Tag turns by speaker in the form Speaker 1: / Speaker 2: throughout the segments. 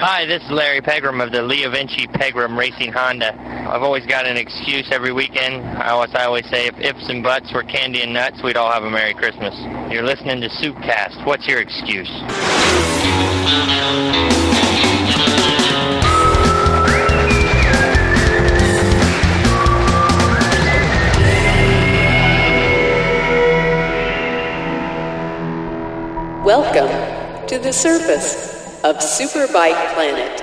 Speaker 1: Hi, this is Larry Pegram of the Leo Vinci Pegram Racing Honda. I've always got an excuse every weekend. I always say if ifs and buts were candy and nuts, we'd all have a Merry Christmas. You're listening to SoupKast. What's your excuse?
Speaker 2: Welcome to the surface of Superbike Planet.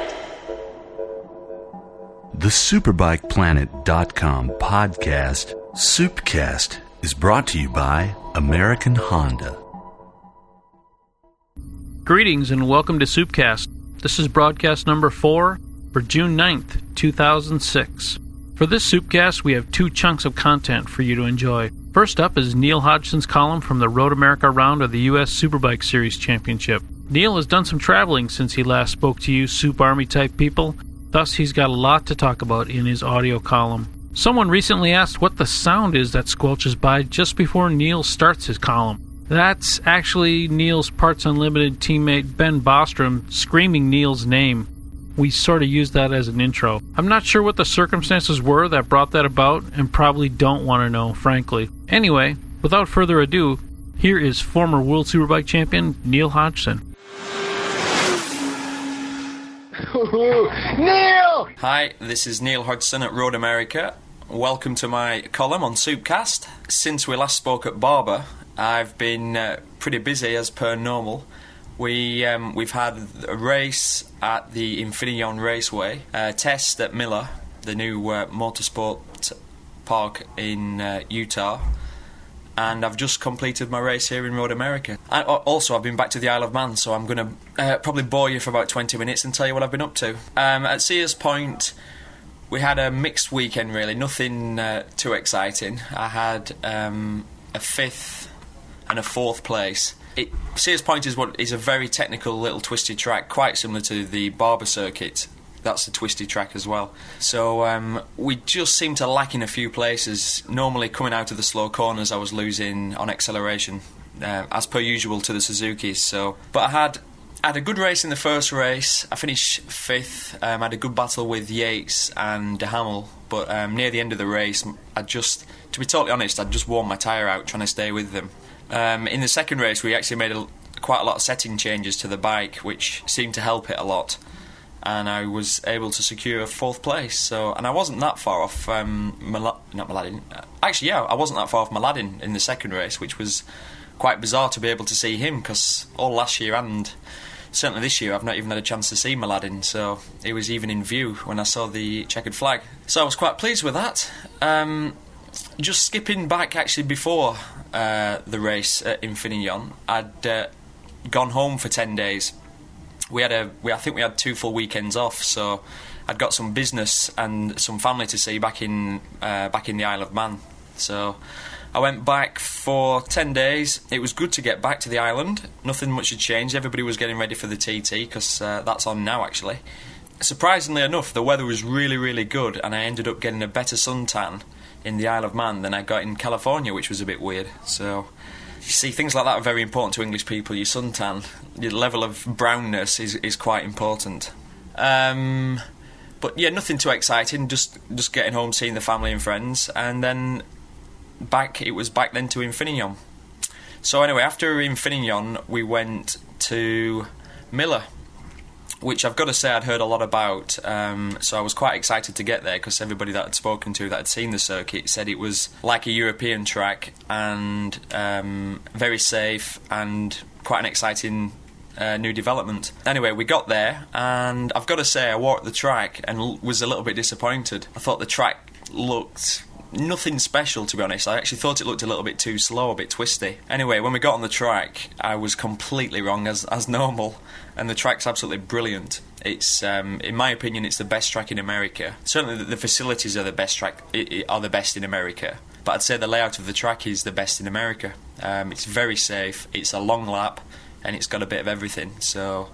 Speaker 3: The SuperbikePlanet.com podcast, SoupKast, is brought to you by American Honda.
Speaker 4: Greetings and welcome to SoupKast. This is broadcast number 4 for June 9th, 2006. For this SoupKast, we have 2 chunks of content for you to enjoy. First up is Neil Hodgson's column from the Road America round of the U.S. Superbike Series Championship. Neil has done some traveling since he last spoke to you Soup Army type people, thus he's got a lot to talk about in his audio column. Someone recently asked what the sound is that squelches by just before Neil starts his column. That's actually Neil's Parts Unlimited teammate Ben Bostrom screaming Neil's name. We sort of used that as an intro. I'm not sure what the circumstances were that brought that about, and probably don't want to know, frankly. Anyway, without further ado, here is former World Superbike champion Neil Hodgson.
Speaker 1: Neil!
Speaker 5: Hi, this is Neil Hodgson at Road America. Welcome to my column on SoupKast. Since we last spoke at Barber, I've been pretty busy as per normal. We've had a race at the Infineon Raceway, a test at Miller, the new motorsport park in Utah, and I've just completed my race here in Road America. Also, I've been back to the Isle of Man, so I'm going to probably bore you for about 20 minutes and tell you what I've been up to. At Sears Point, we had a mixed weekend, really, nothing too exciting. I had a 5th and a 4th place. Sears Point is a very technical little twisty track, quite similar to the Barber circuit. That's a twisty track as well. So we just seemed to lack in a few places. Normally coming out of the slow corners I was losing on acceleration, as per usual to the Suzukis. But I had a good race in the first race. I finished 5th. I had a good battle with Yates and De Hamel, but near the end of the race, to be totally honest, I'd just worn my tyre out trying to stay with them. In the second race, we actually made quite a lot of setting changes to the bike, which seemed to help it a lot, and I was able to secure a 4th place. And I wasn't that far off Mladen. Actually, yeah, I wasn't that far off Mladen in the second race, which was quite bizarre to be able to see him, because all last year and certainly this year I've not even had a chance to see Mladen, so he was even in view when I saw the checkered flag. So I was quite pleased with that. Just skipping back actually before the race at Infineon, I'd gone home for 10 days. I think we had 2 full weekends off, so I'd got some business and some family to see back in the Isle of Man. So I went back for 10 days. It was good to get back to the island. Nothing much had changed. Everybody was getting ready for the TT, because that's on now actually. Surprisingly enough, the weather was really, really good, and I ended up getting a better suntan in the Isle of Man than I got in California, which was a bit weird. So, you see, things like that are very important to English people. Your suntan, your level of brownness is quite important. But yeah, nothing too exciting, just getting home, seeing the family and friends, and then it was back then to Infineon. So anyway, after Infineon, we went to Miller, which I've got to say I'd heard a lot about, so I was quite excited to get there, because everybody that I'd spoken to that had seen the circuit said it was like a European track, and very safe, and quite an exciting new development. Anyway, we got there, and I've got to say I walked the track and was a little bit disappointed. I thought the track looked nothing special, to be honest. I actually thought it looked a little bit too slow, a bit twisty. Anyway, when we got on the track, I was completely wrong, as normal, and the track's absolutely brilliant. It's, in my opinion, it's the best track in America. Certainly the facilities are the best in America, but I'd say the layout of the track is the best in America. It's very safe, it's a long lap, and it's got a bit of everything. So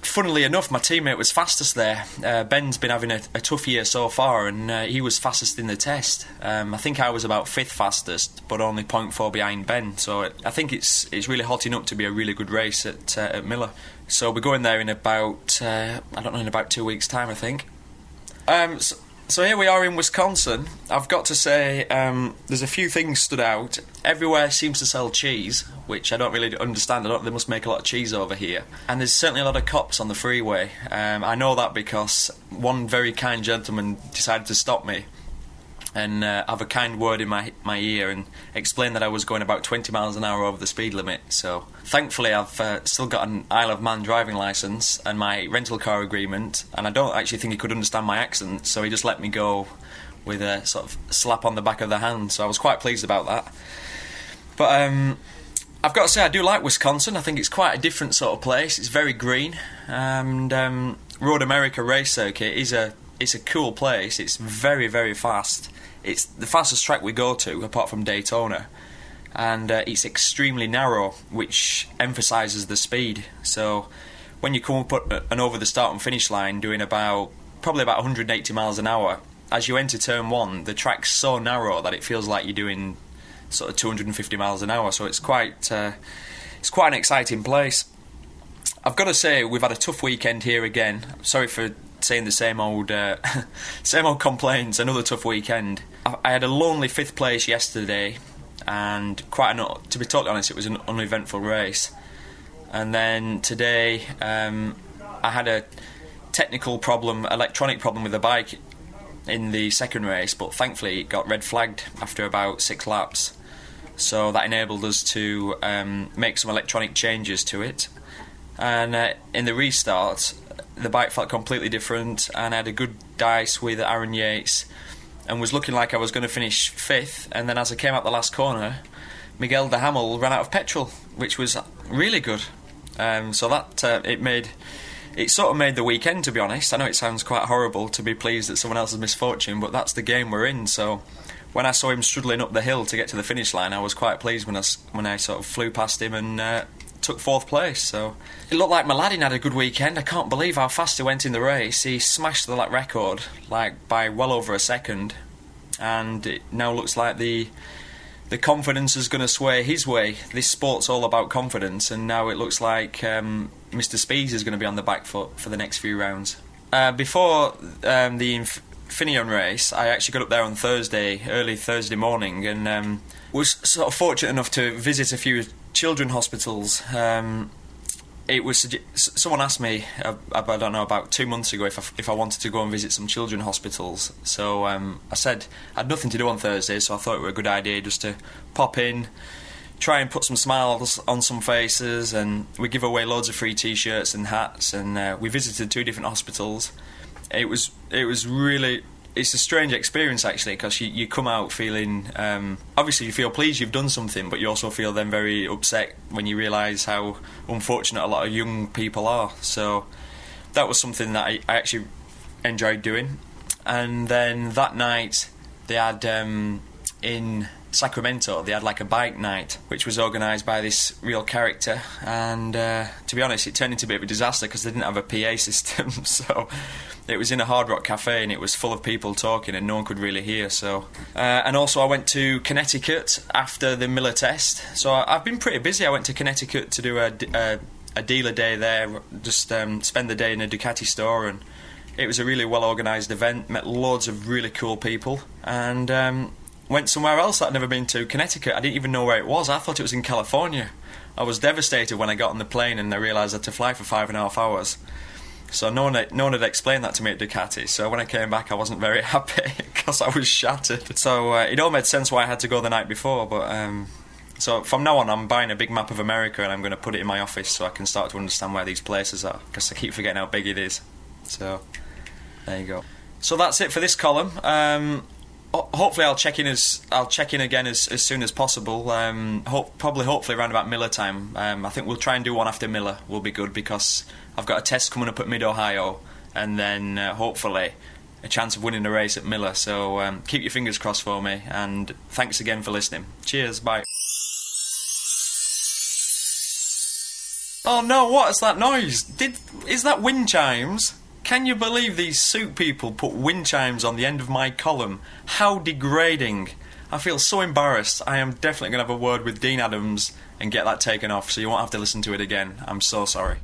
Speaker 5: funnily enough, my teammate was fastest there. Ben's been having a tough year so far, and he was fastest in the test. I think I was about 5th fastest, but only 0.4 behind Ben. So I think it's really hotting up to be a really good race at Miller. So we're going there in about, in about 2 weeks' time, I think. So here we are in Wisconsin. I've got to say, there's a few things stood out. Everywhere seems to sell cheese, which I don't really understand. They must make a lot of cheese over here. And there's certainly a lot of cops on the freeway. I know that because one very kind gentleman decided to stop me and have a kind word in my ear and explain that I was going about 20 miles an hour over the speed limit. So thankfully I've still got an Isle of Man driving licence and my rental car agreement, and I don't actually think he could understand my accent, so he just let me go with a sort of slap on the back of the hand, so I was quite pleased about that. But I've got to say, I do like Wisconsin. I think it's quite a different sort of place. It's very green, and Road America Race Circuit it's a cool place. It's very, very fast. It's the fastest track we go to, apart from Daytona. And it's extremely narrow, which emphasises the speed. So when you come up and over the start and finish line doing probably about 180 miles an hour, as you enter turn 1, the track's so narrow that it feels like you're doing sort of 250 miles an hour. So it's quite an exciting place. I've got to say, we've had a tough weekend here again. Sorry for saying the same old complaints. Another tough weekend. I had a lonely 5th place yesterday, and to be totally honest, it was an uneventful race. And then today, I had a electronic problem with the bike in the second race, but thankfully it got red flagged after about 6 laps. So that enabled us to make some electronic changes to it. And in the restart, the bike felt completely different, and I had a good dice with Aaron Yates and was looking like I was going to finish 5th. And then as I came out the last corner, Miguel de Hamel ran out of petrol, which was really good. So that it sort of made the weekend, to be honest. I know it sounds quite horrible to be pleased at someone else's misfortune, but that's the game we're in. So when I saw him struggling up the hill to get to the finish line, I was quite pleased when I sort of flew past him and took 4th place. So it looked like Mladen had a good weekend. I can't believe how fast he went in the race. He smashed the lap record by well over a second, and it now looks like the confidence is going to sway his way. This sport's all about confidence, and now it looks like Mr. Speeds is going to be on the back foot for the next few rounds. Before the Infineon race, I actually got up there on early Thursday morning, and was sort of fortunate enough to visit a few children's hospitals. Someone asked me, I don't know, about 2 months ago if I wanted to go and visit some children's hospitals. So I said I had nothing to do on Thursday, so I thought it were a good idea just to pop in, try and put some smiles on some faces, and we give away loads of free T-shirts and hats, and we visited 2 different hospitals. It was really... It's a strange experience, actually, because you come out feeling... obviously, you feel pleased you've done something, but you also feel then very upset when you realise how unfortunate a lot of young people are. So that was something that I actually enjoyed doing. And then that night, they had... in Sacramento, they had like a bike night, which was organised by this real character, and to be honest, it turned into a bit of a disaster because they didn't have a PA system. So it was in a Hard Rock cafe, and it was full of people talking, and no one could really hear. So and also I went to Connecticut after the Miller test, so I've been pretty busy. I went to Connecticut to do a dealer day there, just spend the day in a Ducati store, and it was a really well organised event. Met loads of really cool people, and went somewhere else that I'd never been to, Connecticut. I didn't even know where it was. I thought it was in California. I was devastated when I got on the plane and I realised I had to fly for 5.5 hours. So no one had explained that to me at Ducati. So when I came back, I wasn't very happy because I was shattered. So it all made sense why I had to go the night before. But so from now on, I'm buying a big map of America and I'm going to put it in my office so I can start to understand where these places are, because I keep forgetting how big it is. So there you go. So that's it for this column. Hopefully I'll check in again as soon as possible. Hopefully around about Miller time. I think we'll try and do one after Miller. Will be good because I've got a test coming up at Mid-Ohio, and then hopefully a chance of winning a race at Miller. So keep your fingers crossed for me, and thanks again for listening. Cheers, bye. Oh no, what is that noise? Is that wind chimes? Can you believe these Soup people put wind chimes on the end of my column? How degrading. I feel so embarrassed. I am definitely going to have a word with Dean Adams and get that taken off so you won't have to listen to it again. I'm so sorry.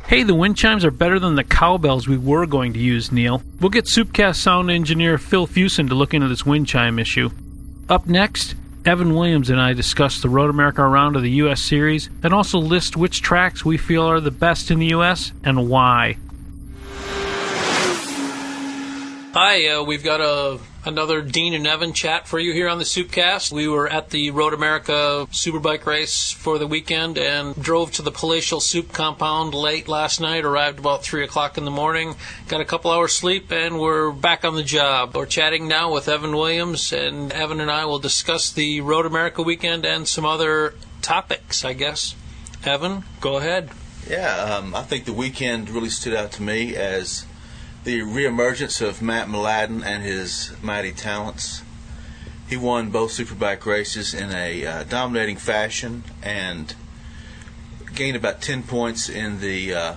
Speaker 4: Hey, the wind chimes are better than the cowbells we were going to use, Neil. We'll get SoupKast sound engineer Phil Fusen to look into this wind chime issue. Up next, Evan Williams and I discuss the Road America round of the U.S. Series and also list which tracks we feel are the best in the U.S. and why. Hi, we've got another Dean and Evan chat for you here on the SoupKast. We were at the Road America Superbike race for the weekend and drove to the palatial Soup compound late last night, arrived about 3 o'clock in the morning, got a couple hours sleep, and we're back on the job. We're chatting now with Evan Williams, and Evan and I will discuss the Road America weekend and some other topics, I guess. Evan, go ahead.
Speaker 6: Yeah, I think the weekend really stood out to me as the reemergence of Matt Mladen and his mighty talents. He won both Superbike races in a dominating fashion and gained about 10 points in the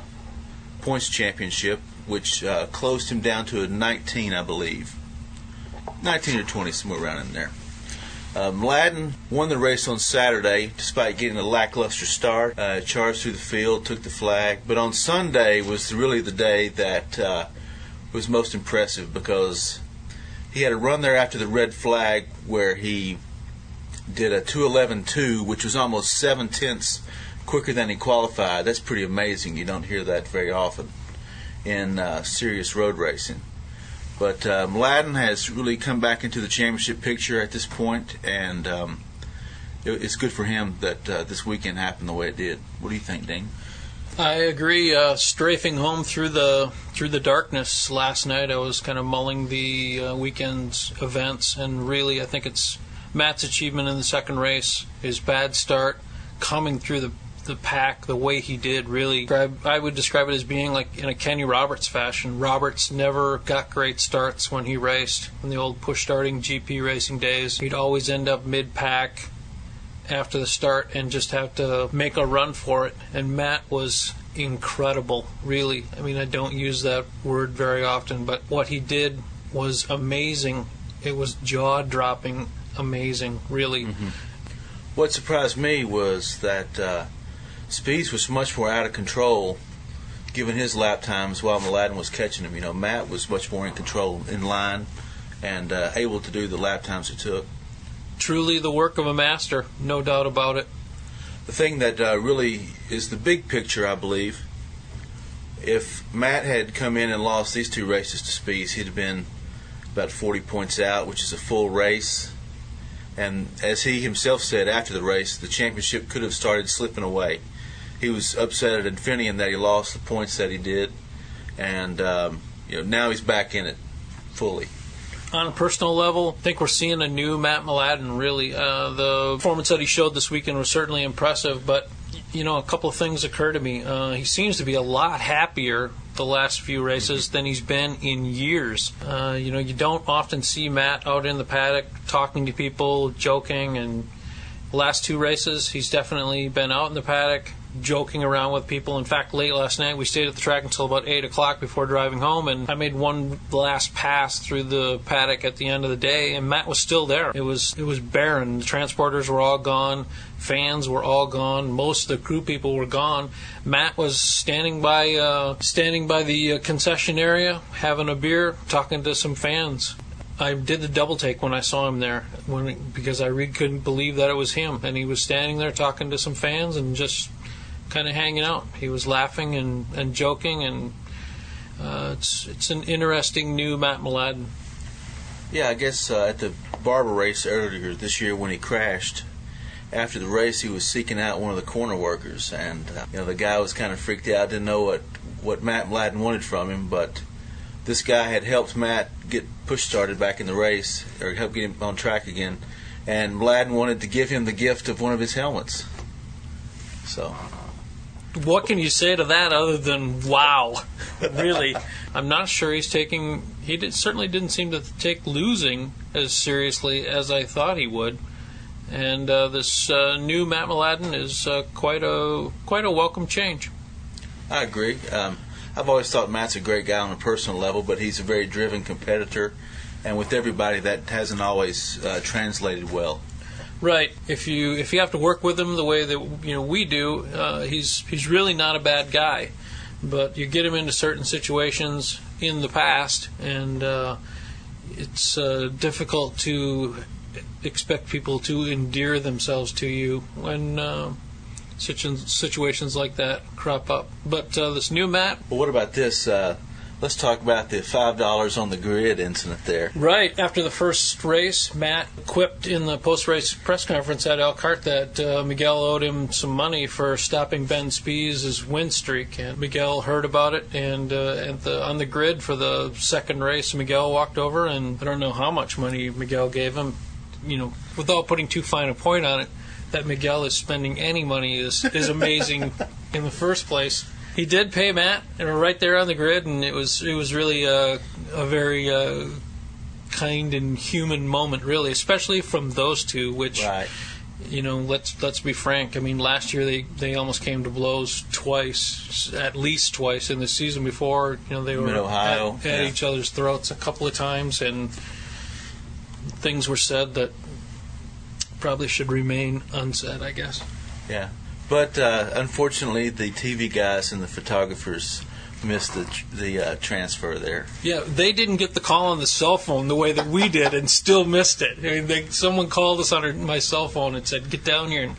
Speaker 6: points championship, which closed him down to a 19, I believe. 19 or 20, somewhere around in there. Mladen won the race on Saturday despite getting a lackluster start. Charged through the field, took the flag. But on Sunday was really the day that was most impressive because he had a run there after the red flag where he did a 2:11.2, which was almost 7/10 quicker than he qualified. That's pretty amazing. You don't hear that very often in serious road racing. But Mladen has really come back into the championship picture at this point, and it's good for him that this weekend happened the way it did. What do you think, Dean?
Speaker 4: I agree. Strafing home through the darkness last night, I was kind of mulling the weekend's events, and really I think it's Matt's achievement in the second race, his bad start, coming through the pack the way he did, really. I would describe it as being like in a Kenny Roberts fashion. Roberts never got great starts when he raced. In the old push-starting GP racing days, he'd always end up mid-pack after the start and just have to make a run for it. And Matt was incredible, really. I mean, I don't use that word very often, but what he did was amazing. It was jaw-dropping amazing, really.
Speaker 6: Mm-hmm. What surprised me was that Speeds was much more out of control given his lap times while Mladen was catching him. You know, Matt was much more in control in line and able to do the lap times it took.
Speaker 4: Truly the work of a master, no doubt about it.
Speaker 6: The thing that really is the big picture, I believe, if Matt had come in and lost these two races to Speeds, he'd have been about 40 points out, which is a full race. And as he himself said after the race, the championship could have started slipping away. He was upset at Infineon that he lost the points that he did, and now he's back in it fully.
Speaker 4: On a personal level, I think we're seeing a new Matt Mladen, really. The performance that he showed this weekend was certainly impressive, but, a couple of things occur to me. He seems to be a lot happier the last few races than he's been in years. You don't often see Matt out in the paddock talking to people, joking, and the last two races, he's definitely been out in the paddock, joking around with people. In fact, late last night, we stayed at the track until about 8 o'clock before driving home, and I made one last pass through the paddock at the end of the day, and Matt was still there. It was barren. The transporters were all gone. Fans were all gone. Most of the crew people were gone. Matt was standing by the concession area, having a beer, talking to some fans. I did the double take when I saw him there, because I really couldn't believe that it was him, and he was standing there talking to some fans and just kind of hanging out. He was laughing and joking, and it's an interesting new Matt Mladen.
Speaker 6: Yeah, I guess at the Barber race earlier this year when he crashed, after the race he was seeking out one of the corner workers, and the guy was kind of freaked out, didn't know what Matt Mladen wanted from him, but this guy had helped Matt get push-started back in the race, or helped get him on track again, and Mladen wanted to give him the gift of one of his helmets. So
Speaker 4: what can you say to that other than wow? Really, I'm not sure he certainly didn't seem to take losing as seriously as I thought he would. And this new Matt Mladen is quite a welcome change.
Speaker 6: I agree. I've always thought Matt's a great guy on a personal level, but he's a very driven competitor, and with everybody that hasn't always translated well.
Speaker 4: Right. If you have to work with him the way that we do, he's really not a bad guy. But you get him into certain situations in the past, and it's difficult to expect people to endear themselves to you when situations like that crop up. But this new Matt...
Speaker 6: Well, what about this? Let's talk about the $5 on the grid incident there.
Speaker 4: Right. After the first race, Matt quipped in the post-race press conference at Elkhart that Miguel owed him some money for stopping Ben Spies' win streak. And Miguel heard about it, and on the grid for the second race, Miguel walked over, and I don't know how much money Miguel gave him. Without putting too fine a point on it, that Miguel is spending any money is amazing in the first place. He did pay Matt right there on the grid, and it was really a very kind and human moment, really, especially from those two. Which,
Speaker 6: right.
Speaker 4: Let's be frank. I mean, last year they almost came to blows twice, at least twice in the season before. They were
Speaker 6: Ohio,
Speaker 4: at each other's throats a couple of times, and things were said that probably should remain unsaid, I guess.
Speaker 6: Yeah. But unfortunately, the TV guys and the photographers missed the transfer there.
Speaker 4: Yeah, they didn't get the call on the cell phone the way that we did and still missed it. I mean, someone called us on my cell phone and said, "Get down here and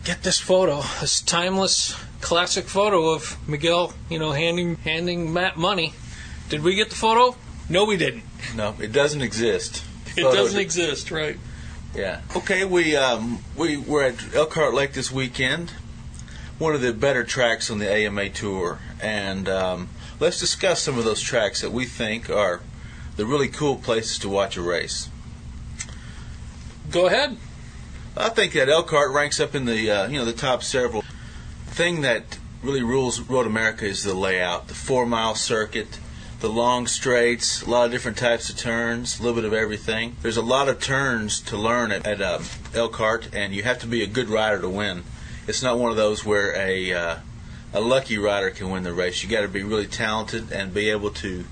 Speaker 4: get this photo, this timeless, classic photo of Miguel, handing Matt money." Did we get the photo? No, we didn't.
Speaker 6: No, it doesn't exist.
Speaker 4: It doesn't exist, right?
Speaker 6: Yeah. Okay, we were at Elkhart Lake this weekend, one of the better tracks on the AMA Tour, and let's discuss some of those tracks that we think are the really cool places to watch a race.
Speaker 4: Go ahead.
Speaker 6: I think that Elkhart ranks up in the top several. The thing that really rules Road America is the layout, the 4-mile circuit, the long straights, a lot of different types of turns, a little bit of everything. There's a lot of turns to learn at Elkhart, and you have to be a good rider to win. It's not one of those where a lucky rider can win the race. You got to be really talented and be able to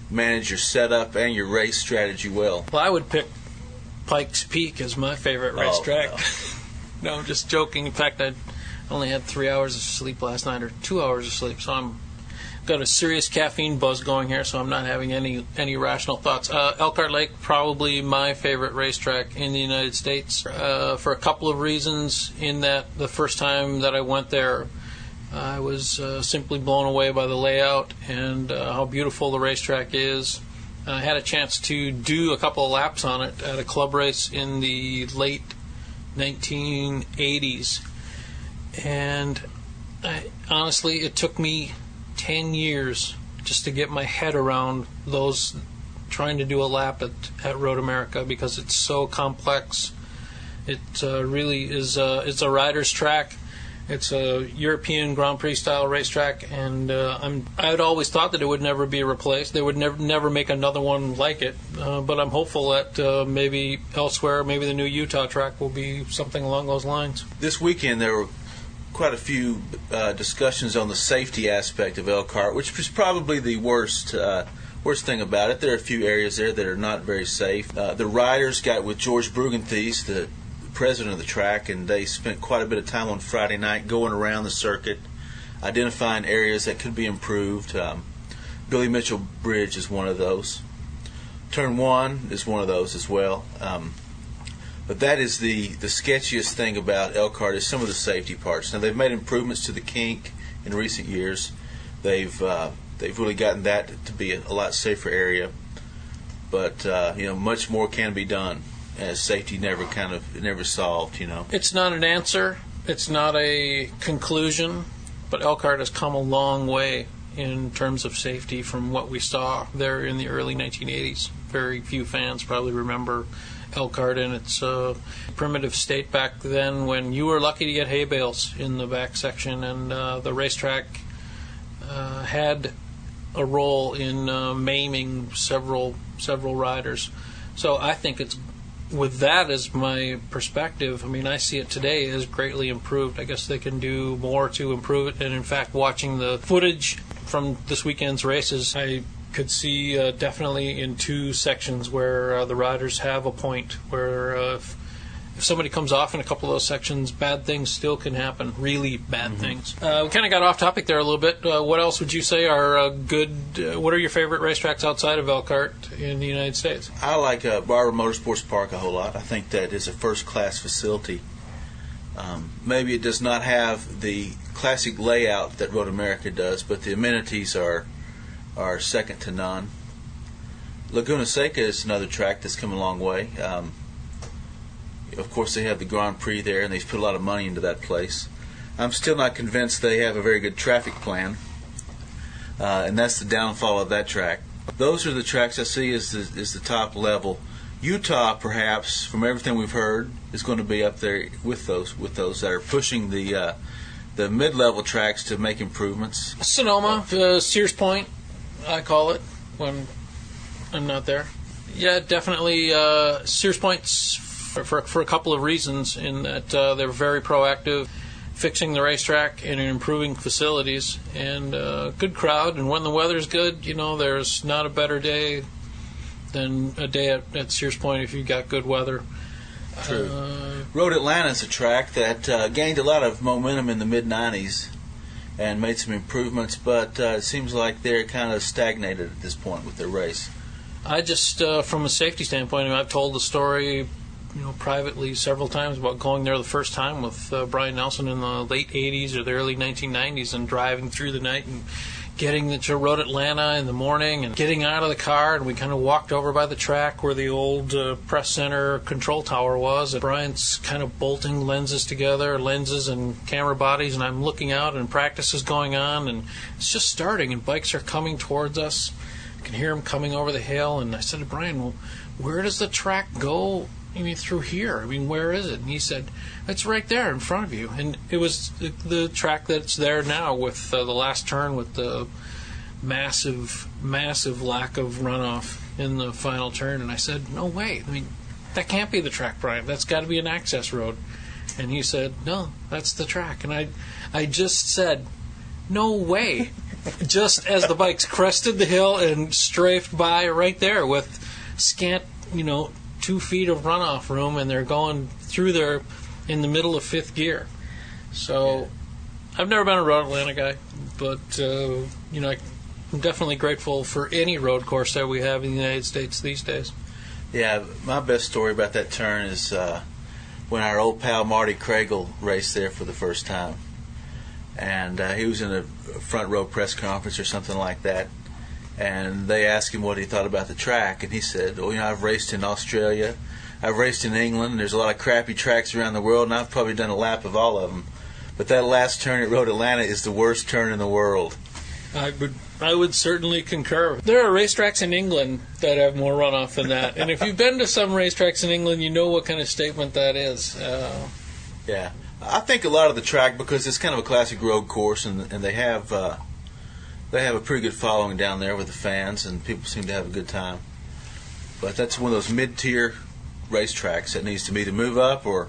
Speaker 6: manage your setup and your race strategy well.
Speaker 4: Well, I would pick Pikes Peak as my favorite racetrack. No, I'm just joking. In fact, I only had 3 hours of sleep last night, or 2 hours of sleep, so I'm got a serious caffeine buzz going here, so I'm not having any rational thoughts. Elkhart Lake, probably my favorite racetrack in the United States for a couple of reasons. In that the first time that I went there, I was simply blown away by the layout and how beautiful the racetrack is. I had a chance to do a couple of laps on it at a club race in the late 1980s, and honestly, it took me 10 years just to get my head around those, trying to do a lap at Road America, because it's so complex. It really is it's a rider's track. It's a European Grand Prix style racetrack, and I'd always thought that it would never be replaced. They would never make another one like it, but I'm hopeful that maybe elsewhere, maybe the new Utah track will be something along those lines.
Speaker 6: This weekend there were quite a few discussions on the safety aspect of Elkhart, which is probably the worst thing about it. There are a few areas there that are not very safe. The riders got with George Brugenthes, the president of the track, and they spent quite a bit of time on Friday night going around the circuit, identifying areas that could be improved. Billy Mitchell Bridge is one of those. Turn 1 is one of those as well. But that is the sketchiest thing about Elkhart, is some of the safety parts. Now, they've made improvements to the kink in recent years. They've really gotten that to be a lot safer area. But much more can be done, as safety never solved.
Speaker 4: It's not an answer. It's not a conclusion. But Elkhart has come a long way in terms of safety from what we saw there in the early 1980s. Very few fans probably remember Elkhart in its primitive state back then, when you were lucky to get hay bales in the back section, and the racetrack had a role in maiming several riders. So I think it's with that as my perspective, I mean, I see it today as greatly improved. I guess they can do more to improve it. And in fact, watching the footage from this weekend's races, I could see definitely in two sections where the riders have a point where if somebody comes off in a couple of those sections, bad things still can happen, really bad things. We kind of got off topic there a little bit. What else would you say are good, what are your favorite racetracks outside of Elkhart in the United States?
Speaker 6: I like Barber Motorsports Park a whole lot. I think that is a first-class facility. Maybe it does not have the classic layout that Road America does, but the amenities are second to none. Laguna Seca is another track that's come a long way. Of course, they have the Grand Prix there, and they've put a lot of money into that place. I'm still not convinced they have a very good traffic plan, and that's the downfall of that track. Those are the tracks I see as the top level. Utah, perhaps, from everything we've heard, is going to be up there with those that are pushing the mid-level tracks to make improvements.
Speaker 4: Sonoma, Sears Point, I call it when I'm not there. Yeah, definitely Sears Point's for a couple of reasons, in that they're very proactive, fixing the racetrack and improving facilities, and good crowd. And when the weather's good, there's not a better day than a day at Sears Point if you've got good weather.
Speaker 6: True. Road Atlanta is a track that gained a lot of momentum in the mid-'90s and made some improvements, but it seems like they're kind of stagnated at this point with their race.
Speaker 4: I just, from a safety standpoint, I've told the story privately several times about going there the first time with Brian Nelson in the late 80s or the early 1990s and driving through the night and getting to Road Atlanta in the morning and getting out of the car, and we kind of walked over by the track where the old press center control tower was, and Brian's kind of bolting lenses and camera bodies, and I'm looking out and practice is going on, and it's just starting and bikes are coming towards us. I can hear them coming over the hill, and I said to Brian, well, where does the track go? Through here. Where is it? And he said, it's right there in front of you. And it was the track that's there now with the last turn with the massive lack of runoff in the final turn. And I said, no way. That can't be the track, Brian. That's got to be an access road. And he said, no, that's the track. And I just said, no way. Just as the bikes crested the hill and strafed by right there with scant, 2 feet of runoff room, and they're going through there in the middle of fifth gear. So I've never been a Road Atlanta guy, but I'm definitely grateful for any road course that we have in the United States these days.
Speaker 6: Yeah, my best story about that turn is when our old pal Marty Craigle raced there for the first time, and he was in a front row press conference or something like that. And they asked him what he thought about the track, and he said, I've raced in Australia, I've raced in England, and there's a lot of crappy tracks around the world, and I've probably done a lap of all of them. But that last turn at Road Atlanta is the worst turn in the world.
Speaker 4: I would certainly concur. There are racetracks in England that have more runoff than that. And if you've been to some racetracks in England, you know what kind of statement that is.
Speaker 6: Yeah. I think a lot of the track, because it's kind of a classic road course, and they have a pretty good following down there with the fans, and people seem to have a good time. But that's one of those mid-tier racetracks that needs to either move up or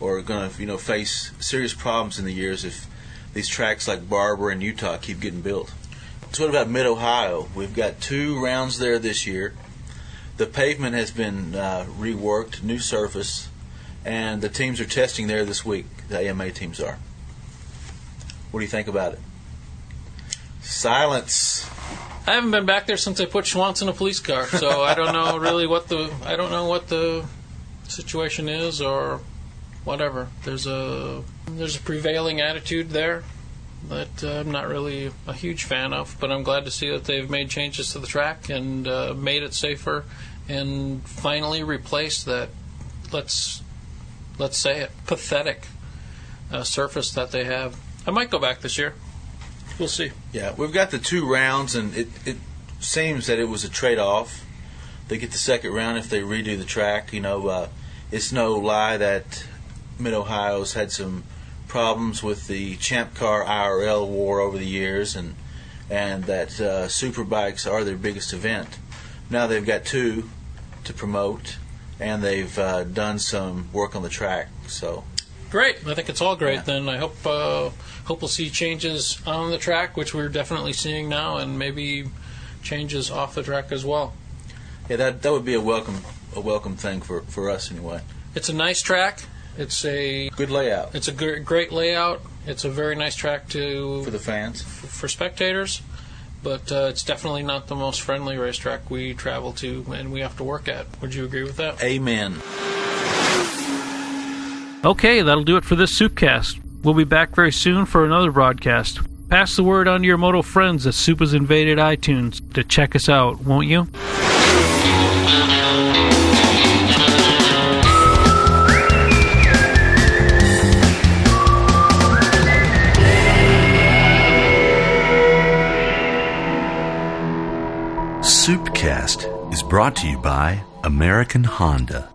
Speaker 6: going to face serious problems in the years if these tracks like Barber and Utah keep getting built. So what about Mid-Ohio? We've got 2 rounds there this year. The pavement has been reworked, new surface, and the teams are testing there this week. The AMA teams are. What do you think about it? Silence.
Speaker 4: I haven't been back there since I put Schwantz in a police car, so I don't know really what the situation is or whatever. There's a prevailing attitude there that I'm not really a huge fan of, but I'm glad to see that they've made changes to the track and made it safer and finally replaced that, let's say it, pathetic surface that they have. I might go back this year. We'll see.
Speaker 6: Yeah, we've got the 2 rounds, and it seems that it was a trade-off. They get the second round if they redo the track. It's no lie that Mid-Ohio's had some problems with the Champ Car IRL war over the years, and that superbikes are their biggest event. Now they've got 2 to promote, and they've done some work on the track. So
Speaker 4: Great. I think it's all great. Then I hope we'll see changes on the track, which we're definitely seeing now, and maybe changes off the track as well.
Speaker 6: Yeah, that would be a welcome thing for us anyway.
Speaker 4: It's a nice track. It's a
Speaker 6: good layout.
Speaker 4: It's a great layout. It's a very nice track for
Speaker 6: the fans,
Speaker 4: for spectators. But it's definitely not the most friendly racetrack we travel to and we have to work at. Would you agree with that?
Speaker 6: Amen.
Speaker 4: Okay, that'll do it for this SoupKast. We'll be back very soon for another broadcast. Pass the word on to your moto friends that Soup has invaded iTunes to check us out, won't you?
Speaker 3: SoupKast is brought to you by American Honda.